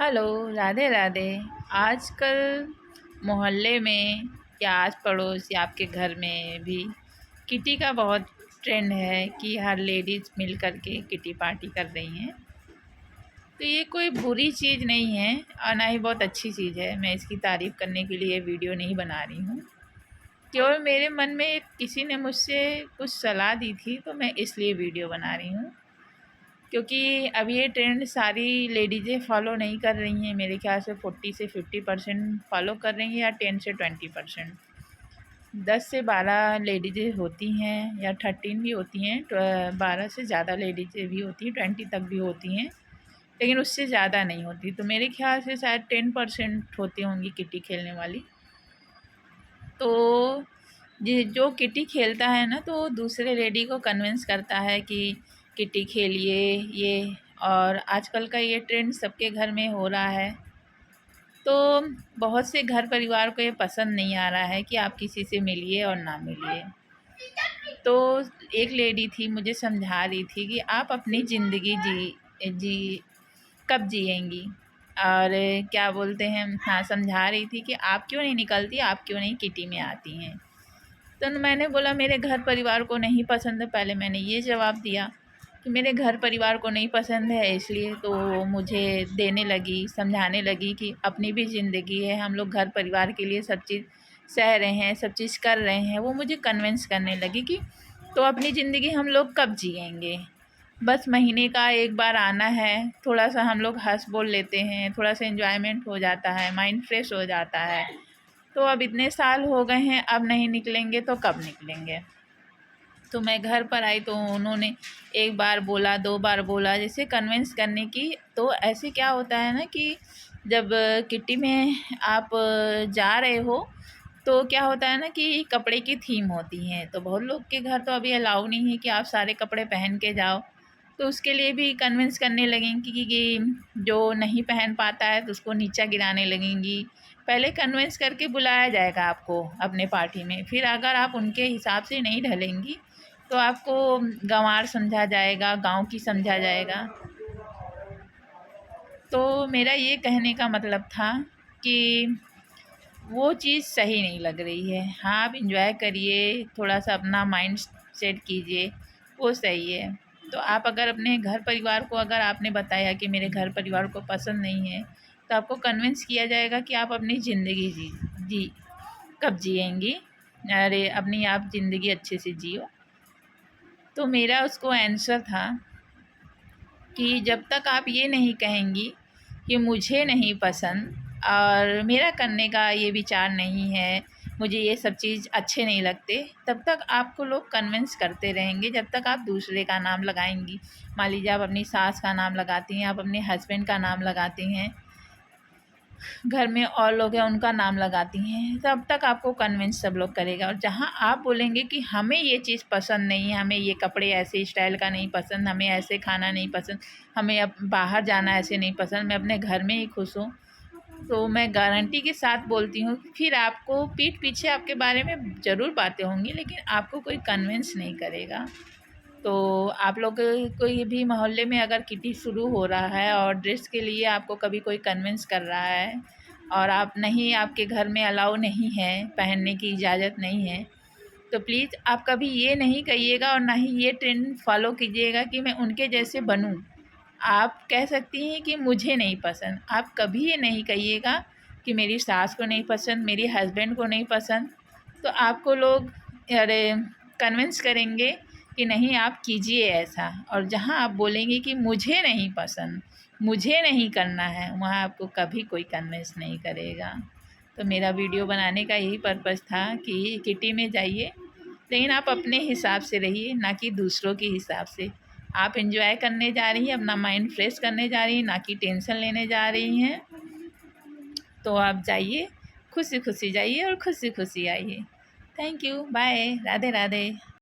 Hello, Radhe Radhe. आजकल मोहल्ले में या आस पड़ोस या आपके घर में भी किटी का बहुत ट्रेंड है कि हर लेडीज़ मिल कर के किटी पार्टी कर रही हैं। तो ये कोई बुरी चीज़ नहीं है और ना ही बहुत अच्छी चीज़ है। मैं इसकी तारीफ़ करने के लिए वीडियो नहीं बना रही हूँ। केवल मेरे मन में किसी ने मुझसे कुछ सलाह दी थी, तो मैं इसलिए वीडियो बना रही हूँ। क्योंकि अब ये ट्रेंड सारी लेडीज़ें फॉलो नहीं कर रही हैं। मेरे ख्याल से 40 से 50% फॉलो कर रही हैं या 10 से 20%। 10 से 12 लेडीज़ें होती हैं या 13 भी होती हैं, 12 से ज़्यादा लेडीज़ें भी होती हैं, 20 तक भी होती हैं, लेकिन उससे ज़्यादा नहीं होती। तो मेरे ख्याल से शायद 10% होती होंगी किटी खेलने वाली। तो जो किटी खेलता है ना, तो दूसरे लेडी को कन्विंस करता है कि किटी खेलिए ये। और आजकल का ये ट्रेंड सबके घर में हो रहा है। तो बहुत से घर परिवार को ये पसंद नहीं आ रहा है कि आप किसी से मिलिए और ना मिलिए। तो एक लेडी थी, मुझे समझा रही थी कि आप अपनी ज़िंदगी जी जी कब जिएंगी। और क्या बोलते हैं, हाँ, समझा रही थी कि आप क्यों नहीं निकलती, आप क्यों नहीं किटी में आती हैं। तो मैंने बोला मेरे घर परिवार को नहीं पसंद है। पहले मैंने ये जवाब दिया कि मेरे घर परिवार को नहीं पसंद है, इसलिए तो मुझे देने लगी, समझाने लगी कि अपनी भी ज़िंदगी है, हम लोग घर परिवार के लिए सब चीज़ सह रहे हैं, सब चीज़ कर रहे हैं। वो मुझे कन्विंस करने लगी कि तो अपनी ज़िंदगी हम लोग कब जिएंगे, बस महीने का एक बार आना है, थोड़ा सा हम लोग हंस बोल लेते हैं, थोड़ा सा एंजॉयमेंट हो जाता है, माइंड फ्रेश हो जाता है। तो अब इतने साल हो गए हैं, अब नहीं निकलेंगे तो कब निकलेंगे। तो मैं घर पर आई तो उन्होंने एक बार बोला, दो बार बोला, जैसे कन्विंस करने की। तो ऐसे क्या होता है ना कि जब किट्टी में आप जा रहे हो, तो क्या होता है ना कि कपड़े की थीम होती है। तो बहुत लोग के घर तो अभी अलाउ नहीं है कि आप सारे कपड़े पहन के जाओ। तो उसके लिए भी कन्विंस करने लगेंगी कि जो नहीं पहन पाता है तो उसको नीचा गिराने लगेंगी। पहले कन्विंस करके बुलाया जाएगा आपको अपने पार्टी में, फिर अगर आप उनके हिसाब से नहीं ढलेंगी तो आपको गँवार समझा जाएगा, गाँव की समझा जाएगा। तो मेरा ये कहने का मतलब था कि वो चीज़ सही नहीं लग रही है। हाँ, आप एंजॉय करिए, थोड़ा-सा अपना माइंड सेट कीजिए, वो सही है। तो आप अगर अपने घर परिवार को, अगर आपने बताया कि मेरे घर परिवार को पसंद नहीं है, तो आपको कन्विंस किया जाएगा कि आप अपनी ज़िंदगी जी कब जिएँगी? अरे, अपनी आप ज़िंदगी अच्छे से जियो। तो मेरा उसको आंसर था कि जब तक आप ये नहीं कहेंगी कि मुझे नहीं पसंद और मेरा करने का ये विचार नहीं है, मुझे ये सब चीज़ अच्छे नहीं लगते, तब तक आपको लोग कन्विंस करते रहेंगे। जब तक आप दूसरे का नाम लगाएंगी, मान लीजिए आप अपनी सास का नाम लगाती हैं, आप अपने हस्बैंड का नाम लगाती हैं, घर में और लोग हैं उनका नाम लगाती हैं, तब तक आपको कन्विंस सब लोग करेगा। और जहाँ आप बोलेंगे कि हमें ये चीज़ पसंद नहीं है, हमें ये कपड़े ऐसे स्टाइल का नहीं पसंद, हमें ऐसे खाना नहीं पसंद, हमें अब बाहर जाना ऐसे नहीं पसंद, मैं अपने घर में ही खुश हूँ, तो मैं गारंटी के साथ बोलती हूँ फिर आपको पीठ पीछे आपके बारे में ज़रूर बातें होंगी, लेकिन आपको कोई कन्विंस नहीं करेगा। तो आप लोग को ये भी मोहल्ले में अगर किटी शुरू हो रहा है और ड्रेस के लिए आपको कभी कोई कन्विंस कर रहा है और आप नहीं, आपके घर में अलाउ नहीं है, पहनने की इजाज़त नहीं है, तो प्लीज़ आप कभी ये नहीं कहिएगा और ना ही ये ट्रेंड फॉलो कीजिएगा कि मैं उनके जैसे बनूं। आप कह सकती हैं कि मुझे नहीं पसंद, आप कभी ये नहीं कहिएगा कि मेरी सास को नहीं पसंद, मेरे हस्बैंड को नहीं पसंद। तो आपको लोग अरे कन्विंस करेंगे कि नहीं आप कीजिए ऐसा। और जहाँ आप बोलेंगे कि मुझे नहीं पसंद, मुझे नहीं करना है, वहाँ आपको कभी कोई कन्विंस नहीं करेगा। तो मेरा वीडियो बनाने का यही पर्पज़ था कि किटी में जाइए, लेकिन आप अपने हिसाब से रहिए, ना कि दूसरों के हिसाब से। आप एंजॉय करने जा रही हैं, अपना माइंड फ्रेश करने जा रही हैं, ना कि टेंशन लेने जा रही हैं। तो आप जाइए, खुशी खुशी जाइए और खुशी खुशी आइए। Thank you, bye, Radhe Radhe.